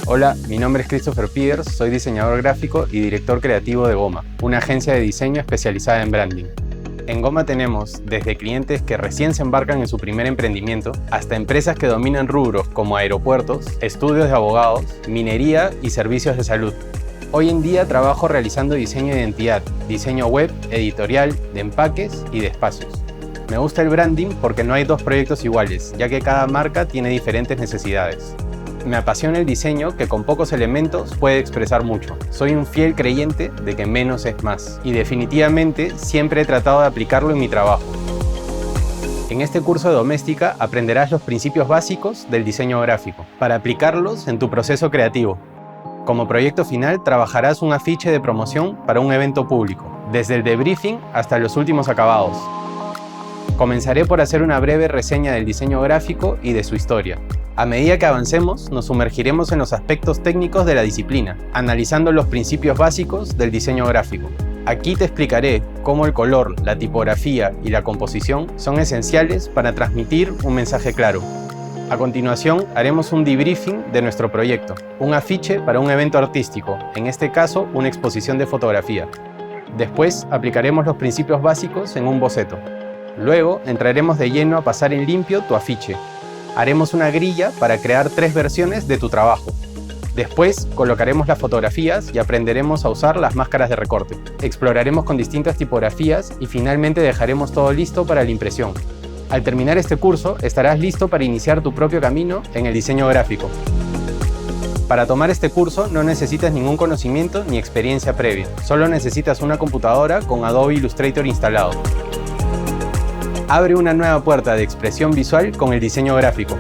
Hola, mi nombre es Christopher Peters, soy diseñador gráfico y director creativo de Goma, una agencia de diseño especializada en branding. En Goma tenemos desde clientes que recién se embarcan en su primer emprendimiento hasta empresas que dominan rubros como aeropuertos, estudios de abogados, minería y servicios de salud. Hoy en día trabajo realizando diseño de identidad, diseño web, editorial, de empaques y de espacios. Me gusta el branding porque no hay dos proyectos iguales, ya que cada marca tiene diferentes necesidades. Me apasiona el diseño que con pocos elementos puede expresar mucho. Soy un fiel creyente de que menos es más y definitivamente siempre he tratado de aplicarlo en mi trabajo. En este curso de Doméstica aprenderás los principios básicos del diseño gráfico para aplicarlos en tu proceso creativo. Como proyecto final trabajarás un afiche de promoción para un evento público, desde el debriefing hasta los últimos acabados. Comenzaré por hacer una breve reseña del diseño gráfico y de su historia. A medida que avancemos, nos sumergiremos en los aspectos técnicos de la disciplina, analizando los principios básicos del diseño gráfico. Aquí te explicaré cómo el color, la tipografía y la composición son esenciales para transmitir un mensaje claro. A continuación, haremos un debriefing de nuestro proyecto, un afiche para un evento artístico, en este caso, una exposición de fotografía. Después, aplicaremos los principios básicos en un boceto. Luego, entraremos de lleno a pasar en limpio tu afiche. Haremos una grilla para crear 3 versiones de tu trabajo. Después, colocaremos las fotografías y aprenderemos a usar las máscaras de recorte. Exploraremos con distintas tipografías y finalmente dejaremos todo listo para la impresión. Al terminar este curso, estarás listo para iniciar tu propio camino en el diseño gráfico. Para tomar este curso no necesitas ningún conocimiento ni experiencia previa. Solo necesitas una computadora con Adobe Illustrator instalado. Abre una nueva puerta de expresión visual con el diseño gráfico.